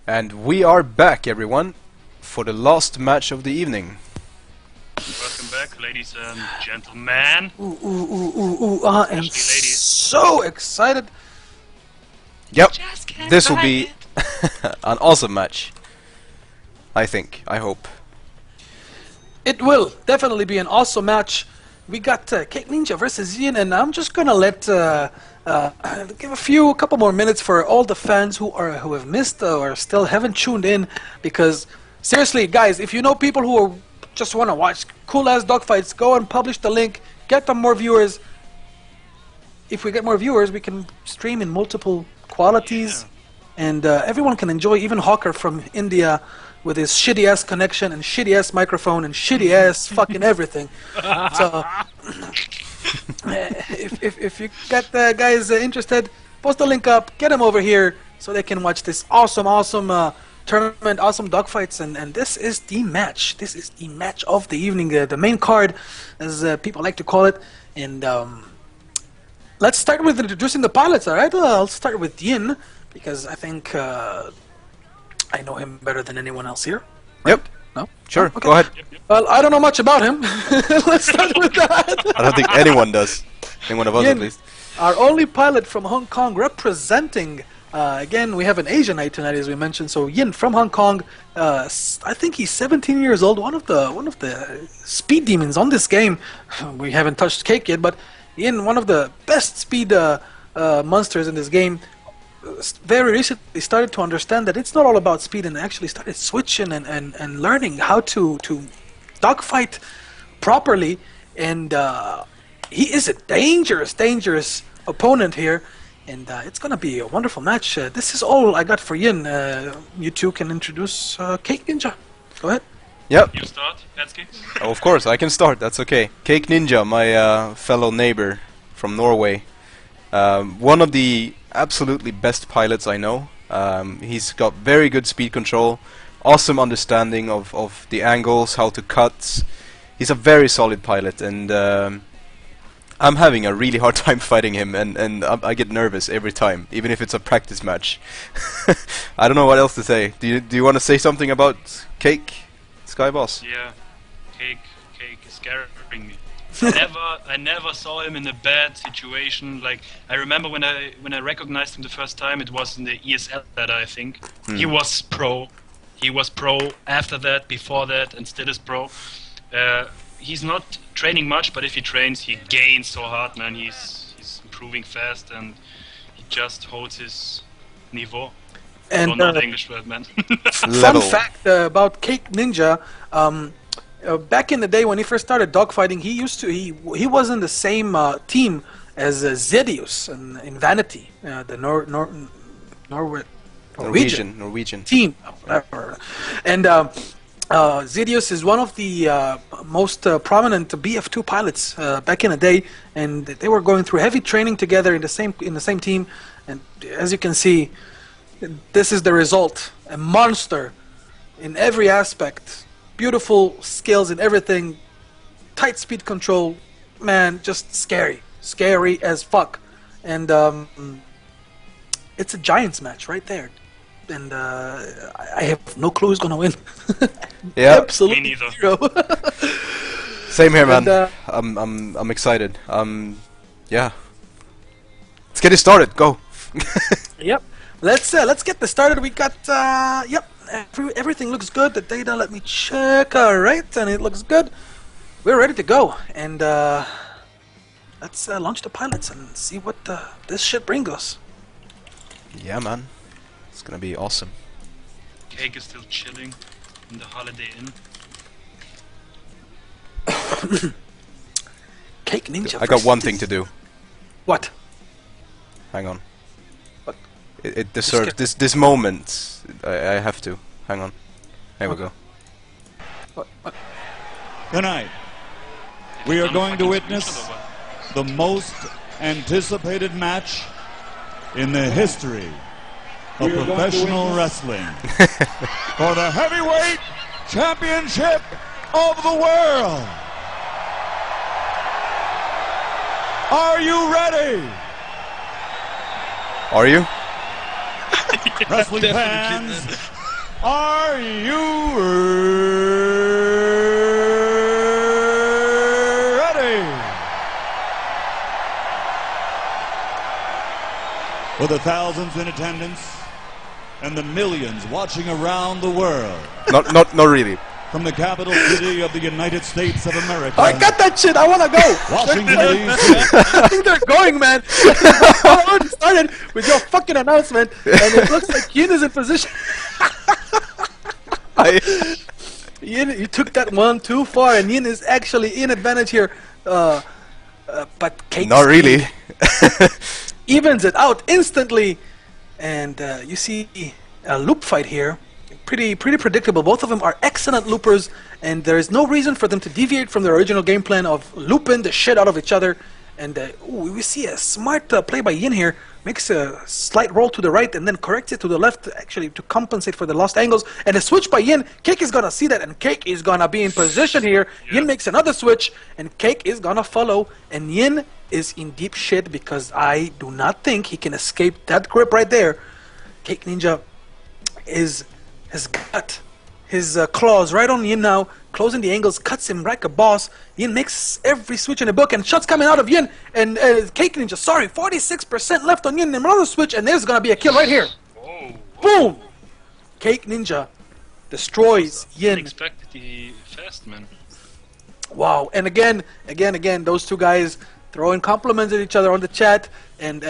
And we are back, everyone, for the last match of the evening. Welcome back, ladies and gentlemen. I am so excited. Yep, this will be an awesome match. I think, I hope. It will definitely be an awesome match. We got kaken1nja versus YIn, and I'm just gonna let give a couple more minutes for all the fans who have missed or still haven't tuned in. Because seriously, guys, if you know people who just want to watch cool ass dogfights, go and publish the link. Get them more viewers. If we get more viewers, we can stream in multiple qualities, and everyone can enjoy. Even Hawker from India with his shitty ass connection and shitty ass microphone and shitty ass fucking everything. So if you got guys interested, post the link up, get them over here so they can watch this awesome tournament, awesome dogfights, and this is the match. This is the match of the evening, the main card, as people like to call it. And let's start with introducing the pilots. All right, I'll start with YIn because I think I know him better than anyone else here. Yep. No? Sure, okay. Go ahead. Well, I don't know much about him. Let's start with that. I don't think anyone does. Anyone of us, at least. Our only pilot from Hong Kong representing, again, we have an Asian night tonight, as we mentioned. So YIn from Hong Kong, I think he's 17 years old, one of the speed demons on this game. We haven't touched Cake yet, but YIn, one of the best speed monsters in this game. Very recently started to understand that it's not all about speed, and actually started switching and learning how to dogfight properly. And he is a dangerous opponent here, and it's gonna be a wonderful match. This is all I got for YIn. You two can introduce kaken1nja. Go ahead. Yep. You start, Petski? Oh, of course, I can start. That's okay. kaken1nja, my fellow neighbor from Norway. One of the absolutely best pilots I know. He's got very good speed control, awesome understanding of the angles, how to cut. He's a very solid pilot, and I'm having a really hard time fighting him, and I get nervous every time, even if it's a practice match. I don't know what else to say. Do you want to say something about Cake, Skyboss? Yeah, Cake is scaring me. I never saw him in a bad situation. Like, I remember when I recognized him the first time, it was in the ESL ladder, I think. He was pro. He was pro after that, before that, and still is pro. He's not training much, but if he trains, he gains so hard, man. He's improving fast, and he just holds his niveau. And I don't know the English word, man. Fun fact about kaken1nja. Back in the day when he first started dogfighting, he was in the same team as Zedius in Vanity, the Norwegian team, whatever. And Zedius is one of the most prominent BF2 pilots back in the day, and they were going through heavy training together in the same team. And as you can see, this is the result: a monster in every aspect. Beautiful skills in everything, tight speed control, man, just scary as fuck. And it's a Giants match right there, and I have no clue who's gonna win. Yeah, absolutely me neither. Zero. Same here, man. And, I'm excited. Yeah. Let's get it started. Go. Yep. Let's get this started. We got yep. Everything looks good. The data, let me check. Alright, and it looks good. We're ready to go. And let's launch the pilots and see what this shit brings us. Yeah, man. It's gonna be awesome. Cake is still chilling in the Holiday Inn. kaken1nja. I got one thing to do. What? Hang on. What? It deserves this moment. I have to. Hang on. There we go. What? Tonight, we are going to witness the most anticipated match in the history of professional wrestling for the heavyweight championship of the world. Are you ready? Are you? Wrestling fans, Are you ready? For the thousands in attendance and the millions watching around the world. Not really. From the capital city of the United States of America. I got that shit. I want to go. Washington, D.C. I think they're going, man. I already started with your fucking announcement, and it looks like Yin is in position. Yin, you took that one too far, and Yin is actually in advantage here. But Cake Not really. evens it out instantly, and you see a loop fight here. Pretty predictable. Both of them are excellent loopers, and there is no reason for them to deviate from their original game plan of looping the shit out of each other. And we see a smart play by Yin here. Makes a slight roll to the right and then corrects it to the left, actually, to compensate for the lost angles. And a switch by Yin. Cake is gonna see that, and Cake is gonna be in position here. Yin makes another switch, and Cake is gonna follow. And Yin is in deep shit because I do not think he can escape that grip right there. kaken1nja has got his claws right on Yin now, closing the angles, cuts him like a boss. Yin makes every switch in the book, and shots coming out of Yin, and kaken1nja, sorry, 46% left on Yin, and another switch, and there's gonna be a kill right here. Whoa. Boom! kaken1nja destroys Yin. Unexpectedly fast, man. Wow, and again, those two guys throwing compliments at each other on the chat, and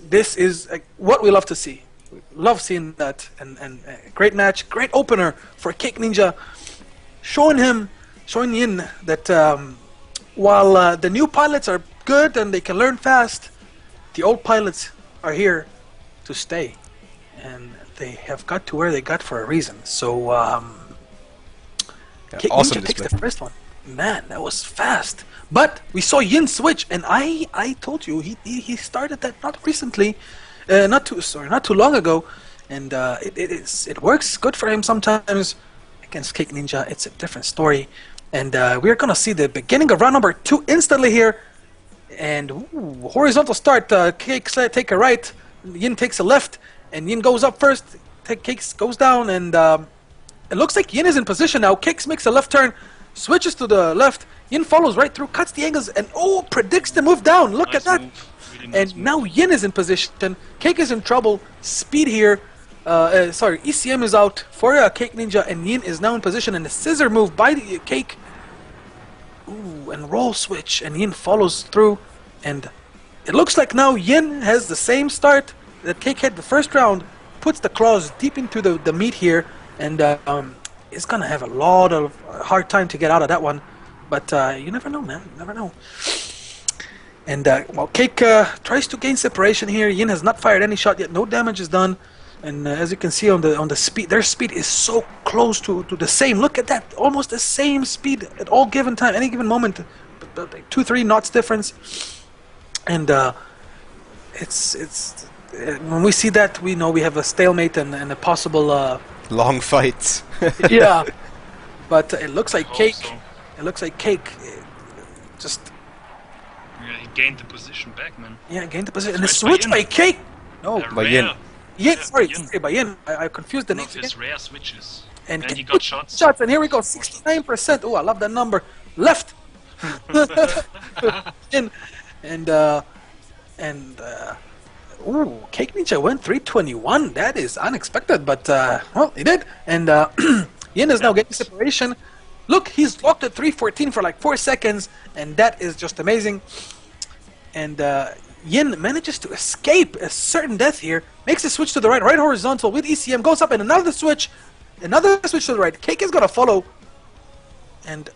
this is what we love to see. We love seeing that, and great match, great opener for kaken1nja, showing Yin that while the new pilots are good and they can learn fast, the old pilots are here to stay, and they have got to where they got for a reason. So kaken1nja awesome takes display. the first one. Man, that was fast. But we saw Yin switch, and I told you he started that not recently, not too long ago, and it works good for him sometimes. Against kaken1nja, it's a different story, and we're gonna see the beginning of round number 2 instantly here, and horizontal start. Cake take a right, Yin takes a left, and Yin goes up first. Cakes goes down, and it looks like Yin is in position now. Cakes makes a left turn, switches to the left. Yin follows right through, cuts the angles, and predicts the move down. Look Nice at that. move. Really nice And move. now Yin is in position. Cake is in trouble. Speed here. Sorry, ECM is out for kaken1nja, and Yin is now in position. And the scissor move by the Cake. Ooh, and roll switch, and Yin follows through. And it looks like now Yin has the same start that Cake had the first round. Puts the claws deep into the meat here, and is gonna have a lot of hard time to get out of that one. But you never know, man. You never know. And well, Cake tries to gain separation here. Yin has not fired any shot yet. No damage is done. And as you can see on the speed, their speed is so close to the same. Look at that, almost the same speed at all given time, any given moment. 2-3 knots difference. And it's when we see that, we know we have a stalemate and a possible Long fights. yeah. But it looks like Hope Cake. so. It looks like Cake just Yeah, he gained the position back, man. gained the position. And a Switch by switch by Yin. Cake. No, A by rare- Yin. Yin. yeah, Sorry, Yin. by Yin. I confused the One names of again. his rare switches. And he Cake got put shots. shots. And here we go, 69%. Oh, I love that number. Left. In. And ooh, kaken1nja went 321. That is unexpected, but well, he did. And Yin is now getting separation. Look, he's locked at 314 for like 4 seconds, and that is just amazing. And Yin manages to escape a certain death here, makes a switch to the right, right horizontal with ECM, goes up, and another switch to the right. Cake is gonna follow, and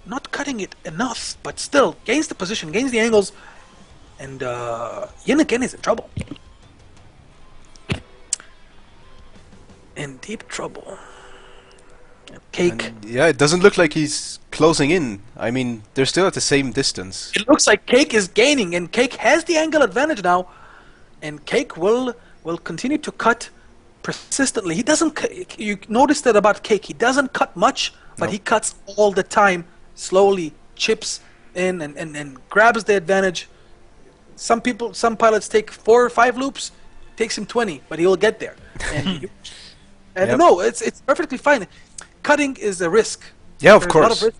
not cutting it enough, but still gains the position, gains the angles, and Yin again is in trouble. In deep trouble. Cake. And, yeah, it doesn't look like he's closing in. I mean, they're still at the same distance. It looks like Cake is gaining, and Cake has the angle advantage now, and Cake will continue to cut persistently. He doesn't. You noticed that about Cake. He doesn't cut much, but he cuts all the time, slowly, chips in and grabs the advantage. Some pilots take 4 or 5 loops. Takes him 20, but he'll get there. And And Yep. no, it's perfectly fine. Cutting is a risk. Yeah, of There's a lot course. risk.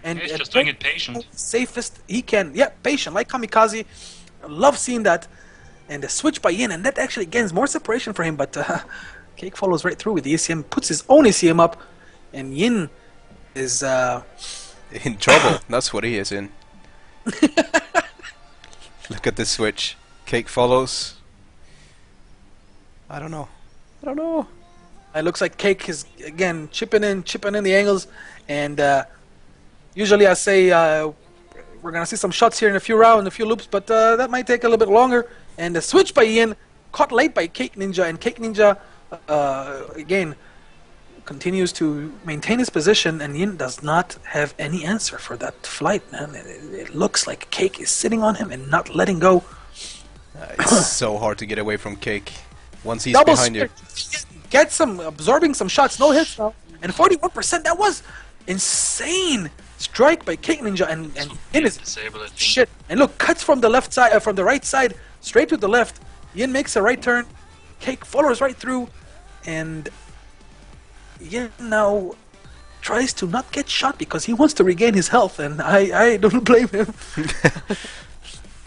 And He's just doing it patient. Safest he can. Yeah, patient, like Kamikaze. I love seeing that. And the switch by Yin, and that actually gains more separation for him, but Cake follows right through with the ECM, puts his own ECM up, and Yin is In trouble. That's what he is in. Look at this switch. Cake follows. I don't know. It looks like Cake is again chipping in the angles, and usually I say we're gonna see some shots here in a few rounds, a few loops, but that might take a little bit longer. And the switch by Yin caught late by kaken1nja, and kaken1nja again continues to maintain his position, and Yin does not have any answer for that flight, man. It looks like Cake is sitting on him and not letting go. It's so hard to get away from Cake once he's Double behind you. switch. Get some, absorbing some shots, no hits now, and 41%. That was insane strike by kaken1nja, and Yin is Disable, I think. shit. And look, cuts from the left side, from the right side, straight to the left. Yin makes a right turn. Cake follows right through, and Yin now tries to not get shot because he wants to regain his health, and I don't blame him.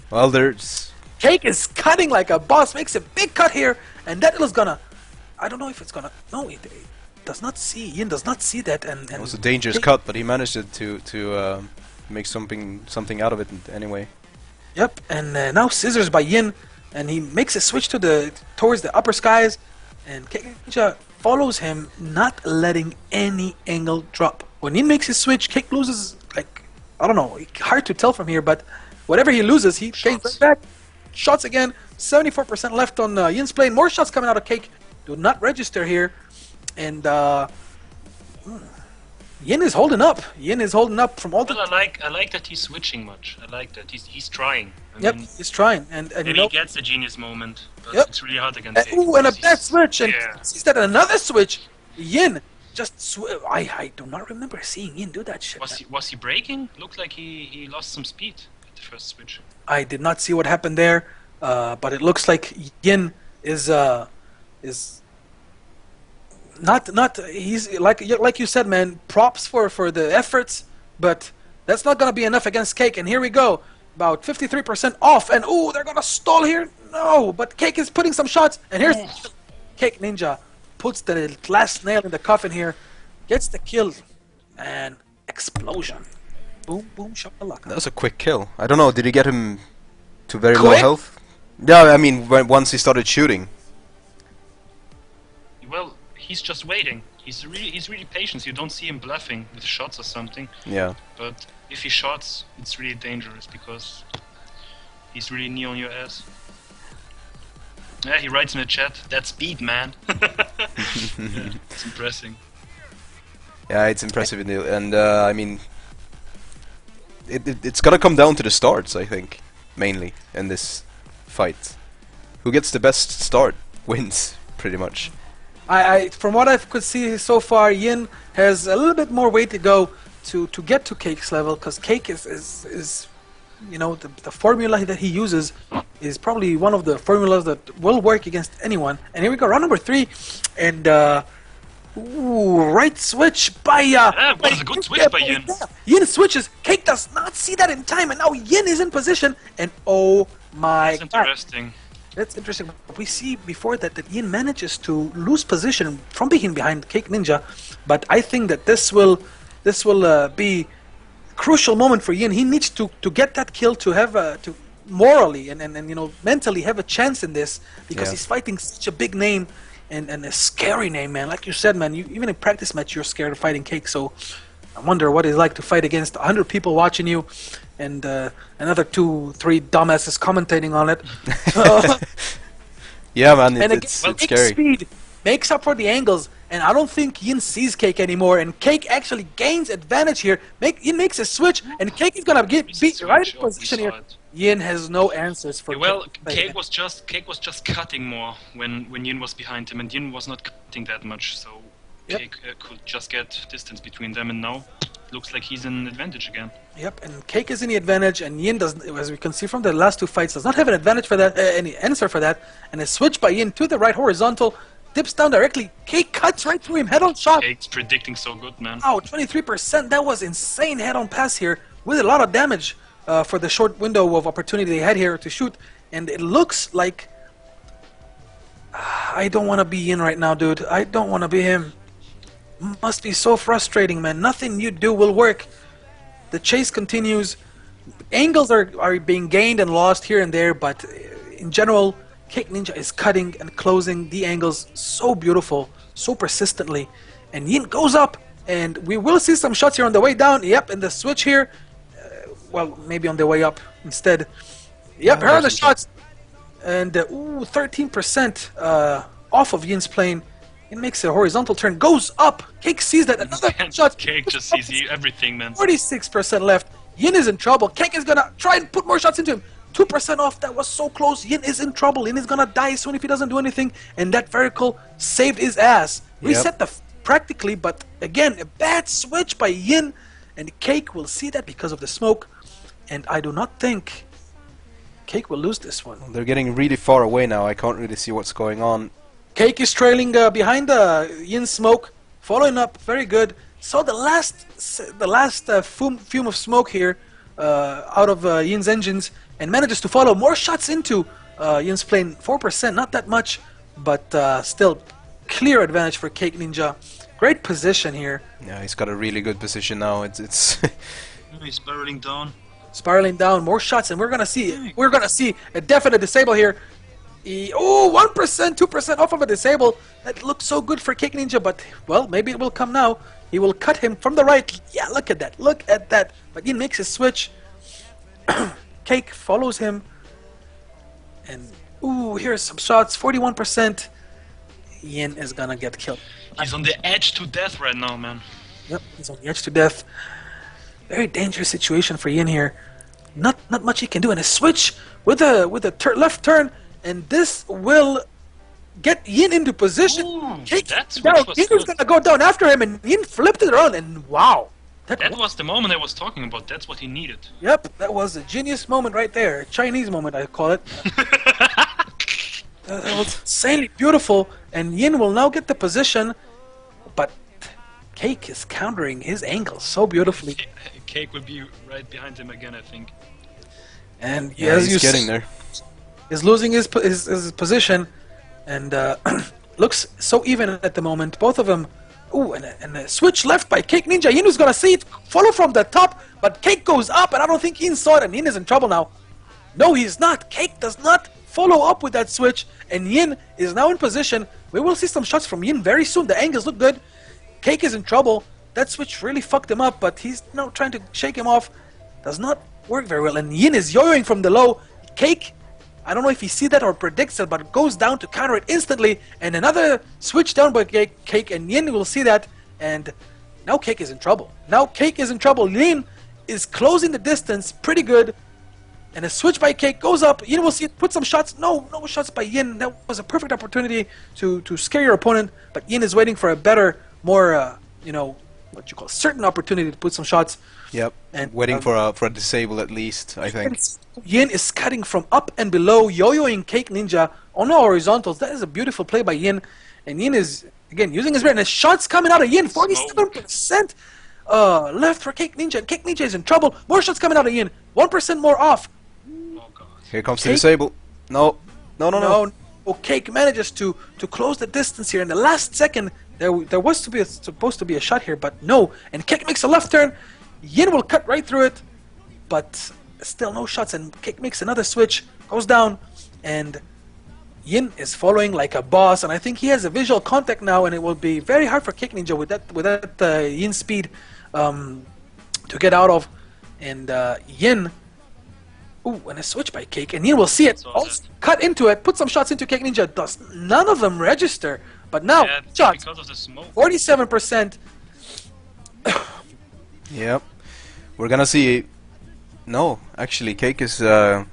Well, there's... Cake is cutting like a boss, makes a big cut here, and that is gonna... I don't know if it's gonna... No, it does not see. Yin does not see that, and It was a dangerous Cake- cut, but he managed to make something out of it anyway. Yep, and now scissors by Yin, and he makes a switch towards the upper skies, and kaken1nja follows him, not letting any angle drop. When Yin makes his switch, Cake loses, like, I don't know, hard to tell from here, but whatever he loses, he gains right back. Shots again, 74% left on Yin's plane. More shots coming out of Cake, do not register here, and Yin is holding up. Yin is holding up from all the... Well, I like that he's switching much. I like that he's trying. I Yep, mean, he's trying, and you maybe know... he gets the genius moment, but Yep. it's really hard against him. Ooh, and a because bad he's- switch, and yeah. sees that another switch. Yin just I do not remember seeing Yin do that shit. Was he braking? Looked like he lost some speed at the first switch. I did not see what happened there, but it looks like Yin is not he's like you said, man. Props for the efforts, but that's not gonna be enough against Cake. And here we go, about 53% off, and ooh, they're gonna stall here. No, but Cake is putting some shots, and here's kaken1nja puts the last nail in the coffin here, gets the kill, and explosion. Boom, boom, shakalaka. That was a quick kill. I don't know, did he get him to very low Quick? health? Yeah, I mean, once he started shooting. Well, he's just waiting. He's really patient. You don't see him bluffing with shots or something. Yeah. But if he shots, it's really dangerous because he's really near on your ass. Yeah, he writes in the chat, "That's speed, man." Yeah, it's impressive. Yeah, it's impressive indeed. And, I mean... It's gonna come down to the starts, I think. Mainly, in this fight. Who gets the best start wins, pretty much. I from what I could see so far, Yin has a little bit more way to go to get to Cake's level, because Cake is you know, the formula that he uses is probably one of the formulas that will work against anyone. And here we go, round number 3, and ooh, right switch by Yeah, it was a good switch by Yin. Yin switches. Cake does not see that in time, and now Yin is in position, and oh my That's god. interesting. That's interesting. We see before that Yin manages to lose position from being behind kaken1nja, but I think that this will be a crucial moment for Yin. He needs to get that kill to have to morally and you know, mentally have a chance in this, because Yeah. he's fighting such a big name and a scary name, man. Like you said, man, even in practice match you're scared of fighting Cake, so I wonder what it's like to fight against 100 people watching you and another 2-3 dumbasses commentating on it. Yeah, man, And it's again, Cake's scary. speed makes up for the angles, and I don't think Yin sees Cake anymore, and Cake actually gains advantage here. Yin makes a switch, and Cake is gonna get It's a beat right switch, in oh, we position saw here. it. Yin has no answers for Yeah, well, Cake. Cake was just cutting more when Yin was behind him, and Yin was not cutting that much, so Yep. Cake could just get distance between them, and now looks like he's in advantage again. Yep, and Cake is in the advantage, and Yin does, as we can see from the last 2 fights, does not have an advantage for that, any answer for that. And a switch by Yin to the right horizontal dips down directly. Cake cuts right through him, head-on shot. Cake's predicting so good, man. Wow, 23%. That was insane head-on pass here with a lot of damage for the short window of opportunity they had here to shoot. And it looks like I don't want to be in right now, dude. I don't want to be him. Must be so frustrating, man. Nothing you do will work. The chase continues. Angles are being gained and lost here and there, but in general, kaken1nja is cutting and closing the angles so beautiful, so persistently. And Yin goes up, and we will see some shots here on the way down. Yep, and the switch here, well, maybe on the way up instead. Yep, here are the shots. And, ooh, 13% off of Yin's plane. It makes a horizontal turn, goes up. Cake sees that, another shot. Cake just sees everything, man. 46% left. Yin is in trouble. Cake is gonna try and put more shots into him. 2% off, that was so close. Yin is in trouble. Yin is gonna die soon if he doesn't do anything. And that vertical saved his ass. Reset the practically, but again, a bad switch by Yin. And Cake will see that because of the smoke. And I do not think Cake will lose this one. They're getting really far away now. I can't really see what's going on. Cake is trailing behind Yin's smoke, following up very good. So the last fume of smoke here out of Yin's engines, and manages to follow more shots into Yin's plane. 4%, not that much, but still clear advantage for kaken1nja. Great position here. Yeah, he's got a really good position now. It's He's spiraling down. Spiraling down, more shots, and we're gonna see a definite disable here. Oh, 1%, 2% off of a disable. That looks so good for kaken1nja, but, well, maybe it will come now. He will cut him from the right. Yeah, look at that. Look at that. But Yin makes his switch. Cake follows him. And, ooh, here's some shots. 41%. Yin is gonna get killed. He's on the edge to death right now, man. Yep, he's on the edge to death. Very dangerous situation for Yin here. Not much he can do. And a switch with a left turn. And this will get Yin into position. Ooh, Cake that switch down. was Yin was good. gonna go down after him, and Yin flipped it around, and wow. That was the moment I was talking about. That's what he needed. Yep, that was a genius moment right there. Chinese moment, I call it. That was insanely beautiful, and Yin will now get the position, but Cake is countering his angle so beautifully. Cake will be right behind him again, I think. And yeah, as he's you getting see, there. is losing his position, and looks so even at the moment. Both of them. Ooh, and a switch left by kaken1nja. Yin was gonna see it follow from the top, but Cake goes up, and I don't think Yin saw it, and Yin is in trouble now. No, he's not. Cake does not follow up with that switch, and Yin is now in position. We will see some shots from Yin very soon. The angles look good. Cake is in trouble. That switch really fucked him up, but he's now trying to shake him off. Does not work very well, and Yin is yo-yoing from the low. Cake, I don't know if he sees that or predicts it, but goes down to counter it instantly, and another switch down by Cake, and Yin will see that, and now Cake is in trouble. Now Cake is in trouble. Yin is closing the distance pretty good, and a switch by Cake goes up. Yin will see it, put some shots. No shots by Yin. That was a perfect opportunity to scare your opponent, but Yin is waiting for a better, more, you know, what you call certain opportunity to put some shots. Yep, And waiting for a disable at least, I think. Yin is cutting from up and below, yo-yoing kaken1nja on the horizontals. That is a beautiful play by Yin. And Yin is, again, using his brain. And the shots coming out of Yin, 47% left for kaken1nja. kaken1nja is in trouble. More shots coming out of Yin, 1% more off. Oh god. Here comes the disable. No. Oh, Cake manages to close the distance here in the last second. There was supposed to be a shot here, but no. And Cake makes a left turn. Yin will cut right through it, but still no shots. And Cake makes another switch, goes down, and Yin is following like a boss. And I think he has a visual contact now, and it will be very hard for kaken1nja with that Yin speed to get out of. And Yin. Ooh, and a switch by Cake, and Yin will see it. Also cut into it, put some shots into kaken1nja. Does none of them register? But now, Yeah, shots. because of the smoke. 47%. Yep. We're gonna see. No, actually, Cake is. I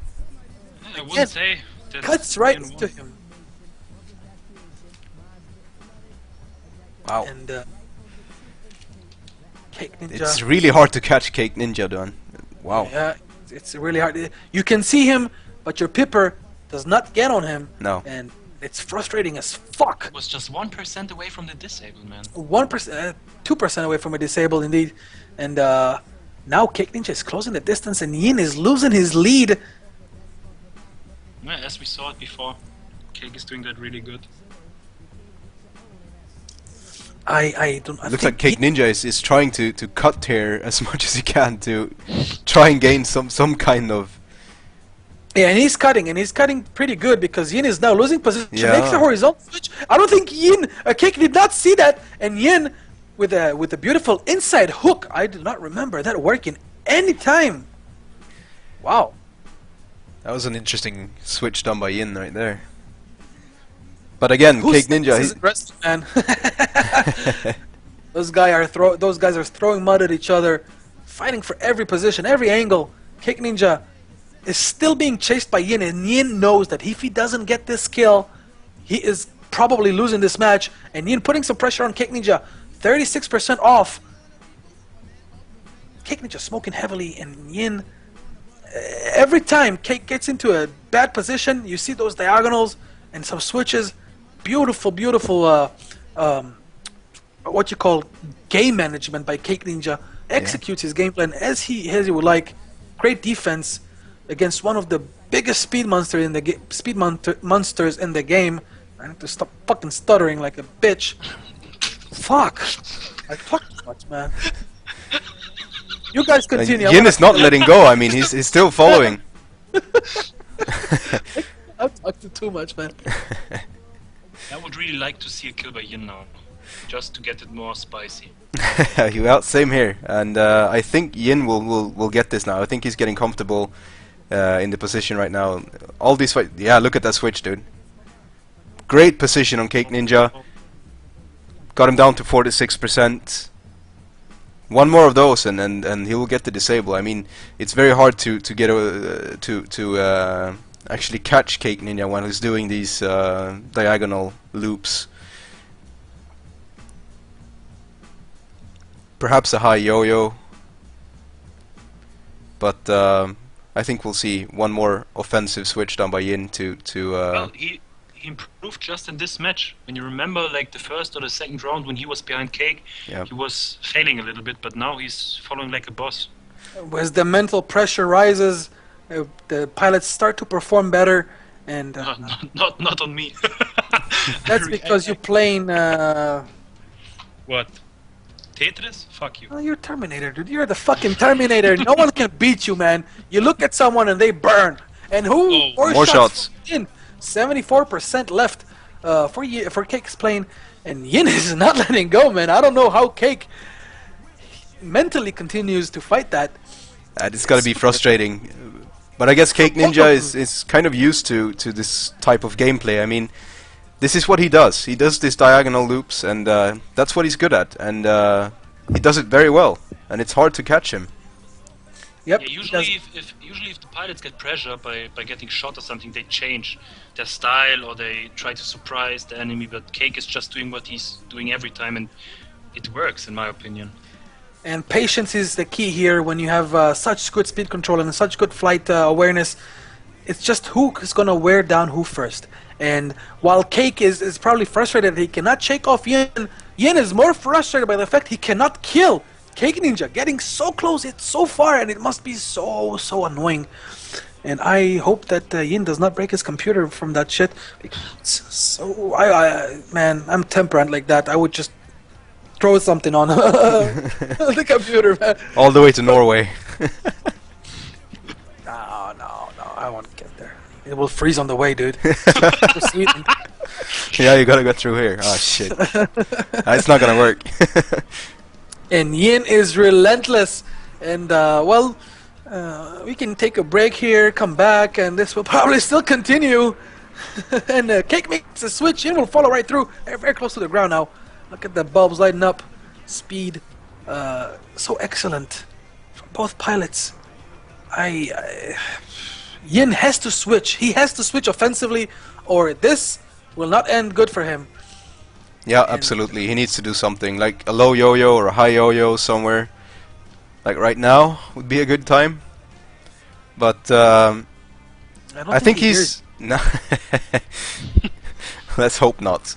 wouldn't say that Cuts right Yin into won. him. Wow. And kaken1nja. It's really hard to catch kaken1nja, Don. Wow. Yeah, it's really hard. You can see him, but your pipper does not get on him. No. And It's frustrating as fuck. Was just 1% away from the disable, man. 1%, 2% away from a disable indeed, and now kaken1nja is closing the distance, and Yin is losing his lead. Yeah, as we saw it before, Cake is doing that really good. I don't. I Looks think like kaken1nja is trying to cut here as much as he can to try and gain some kind of. Yeah, and he's cutting pretty good because Yin is now losing position. Yeah. Makes a horizontal switch. I don't think Cake did not see that, and Yin with a beautiful inside hook. I do not remember that working any time. Wow. That was an interesting switch done by Yin right there. But again, kaken1nja. This isn't wrestling, man. Those guys are throwing mud at each other, fighting for every position, every angle. kaken1nja is still being chased by Yin, and Yin knows that if he doesn't get this kill, he is probably losing this match. And Yin putting some pressure on kaken1nja, 36% off. kaken1nja smoking heavily, and Yin, every time Cake gets into a bad position, you see those diagonals and some switches. Beautiful, beautiful, what you call game management by kaken1nja. Executes his game plan as he would like. Great defense against one of the biggest speed monsters in the monsters in the game. I need to stop fucking stuttering like a bitch. Fuck! I talk too much, man. You guys continue. Yin is not letting go. I mean, he's still following. I'm talking too much, man. I would really like to see a kill by Yin now, just to get it more spicy. Well, same here, and I think Yin will get this now. I think he's getting comfortable in the position right now. All these fights, yeah, look at that switch, dude. Great position on kaken1nja. Got him down to 46%. One more of those, and he will get the disable. I mean, it's very hard to get actually catch kaken1nja when he's doing these diagonal loops. Perhaps a high yo-yo, but I think we'll see one more offensive switch done by Yin to Well, he improved just in this match. When you remember, like the first or the second round when he was behind Cake, yeah. he was failing a little bit, but now he's following like a boss. As the mental pressure rises, the pilots start to perform better, and Not on me. that's because you're playing. What? Tetris? Fuck you. Oh, you're Terminator, dude. You're the fucking Terminator. No one can beat you, man. You look at someone and they burn. And who? Oh, more shots. In 74% left for Cake's plane, and Yin is not letting go, man. I don't know how Cake mentally continues to fight that. It's got to be frustrating. But I guess kaken1nja is kind of used to this type of gameplay. I mean, this is what he does. He does these diagonal loops, and that's what he's good at. And he does it very well. And it's hard to catch him. Yep. Yeah, usually if the pilots get pressure by getting shot or something, they change their style or they try to surprise the enemy. But Cake is just doing what he's doing every time, and it works, in my opinion. And patience is the key here when you have such good speed control and such good flight awareness. It's just who is going to wear down who first. And while Cake is probably frustrated that he cannot shake off Yin, Yin is more frustrated by the fact he cannot kill kaken1nja. Getting so close, it's so far, and it must be so annoying. And I hope that Yin does not break his computer from that shit. Because man, I'm temperament like that. I would just throw something on the computer, man. All the way to Norway. No, I won't get there. It will freeze on the way, dude. Sweden. Yeah, you gotta go through here. Oh shit. It's not gonna work. And Yin is relentless. And we can take a break here, come back, and this will probably still continue. And Cake makes a switch. Yin will follow right through. Very close to the ground now. Look at the bulbs lighting up. Speed, so excellent from both pilots. Yin has to switch. He has to switch offensively, or this will not end good for him. Yeah, absolutely. He needs to do something, like a low yo-yo or a high yo-yo somewhere. Like right now would be a good time. But I think he's no. Let's hope not.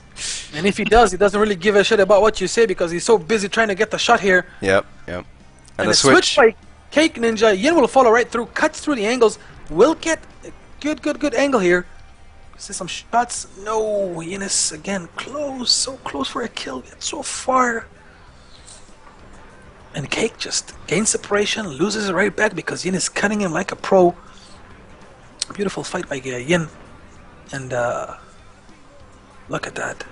And if he does, he doesn't really give a shit about what you say because he's so busy trying to get the shot here. Yep, yep. And a the switch. by kaken1nja. Yin will follow right through, cuts through the angles, will get a good angle here. See some shots. No, Yin is again close, so close for a kill, yet so far. And Cake just gains separation, loses it right back because Yin is cutting him like a pro. Beautiful fight by Yin. And look at that.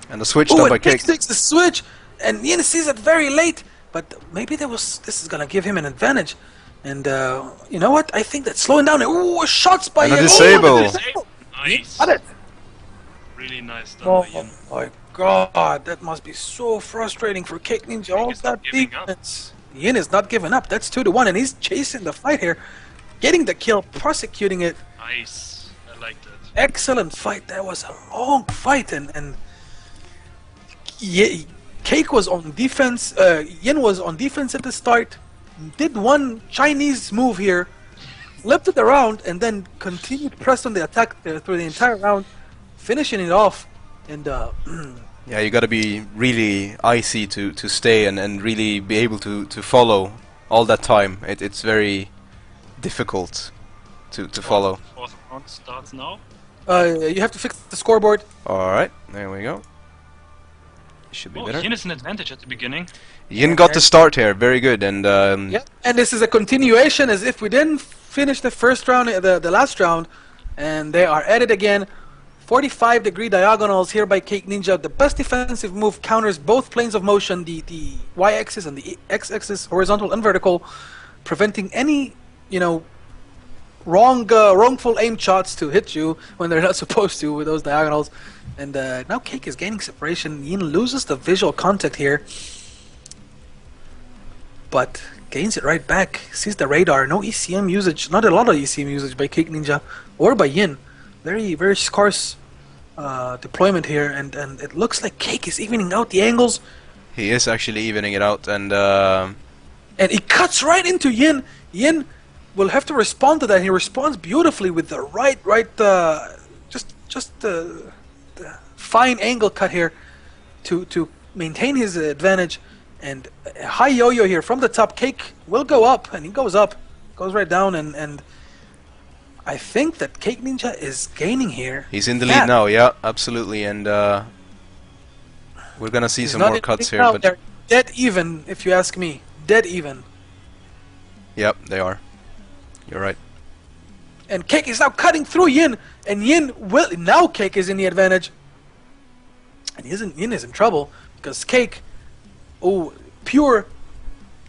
And the switch Oh, done by and Cake Cake. takes the switch, and Yin sees it very late. But maybe this is gonna give him an advantage. And you know what? I think that's slowing down. Ooh, shots by And a Yin. disable. Nice. Got it. Really nice done by Yin. Oh my god, that must be so frustrating for kaken1nja. All is not that giving up. defense. Yin is not giving up. That's 2-1, and he's chasing the fight here, getting the kill, prosecuting it. Nice. I like that. Excellent fight. That was a long fight, and Cake was on defense. Yin was on defense at the start. Did one Chinese move here, flipped it around, and then continued press on the attack through the entire round, finishing it off. And Yeah, you gotta be really icy to stay and really be able to follow all that time. It's very difficult to follow. Fourth round starts now. you have to fix the scoreboard. Alright, there we go. Should be Oh, better. Yin is an advantage at the beginning. Yin got the start here, very good. And Yeah, and this is a continuation as if we didn't finish the first round, the last round, and they are at it again. 45-degree diagonals here by kaken1nja. The best defensive move counters both planes of motion, the y-axis and the x-axis, horizontal and vertical, preventing any, wrongful aim shots to hit you when they're not supposed to with those diagonals. And now Cake is gaining separation. Yin loses the visual contact here, but gains it right back. Sees the radar. No ECM usage. Not a lot of ECM usage by kaken1nja or by Yin. Very, very scarce deployment here, and it looks like Cake is evening out the angles. he is actually evening it out, and he cuts right into Yin. Yin will have to respond to that. He responds beautifully with the right, just the fine angle cut here to maintain his advantage. And a high yo-yo here from the top. Cake will go up, and he goes up, goes right down, and I think that kaken1nja is gaining here. he's in the lead now. Yeah, absolutely. And we're gonna see He's some not more in cuts the here, lead now. but They're dead even, if you ask me. Dead even. yep, they are. You're right. And Cake is now cutting through Yin, and Yin will now. Cake is in the advantage, and Yin is in trouble because Cake, pure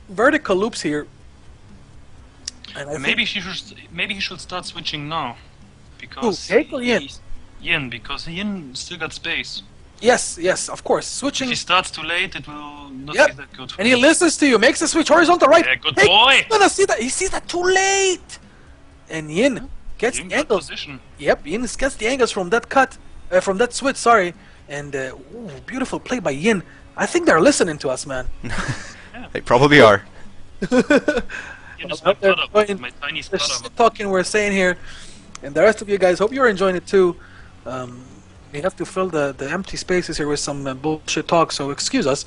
vertical loops here. And I Maybe he should start switching now, because Cake or Yin? Yin, because Yin still got space. Yes, of course. If Switching, he starts too late, it will not Yep. be that good. and he listens to you. Makes the switch horizontal right. Yeah, good Cake boy. is gonna see that. He sees that too late, and Yin gets Yin the got angles. position. Yep, Yin gets the angles from that cut, from that switch. Sorry, and beautiful play by Yin. I think they're listening to us, man. They probably are. Yin is my They're brother, enjoying my tiny the brother. shit talking we're saying here, and the rest of you guys, hope you're enjoying it too. We have to fill the empty spaces here with some bullshit talk, so excuse us.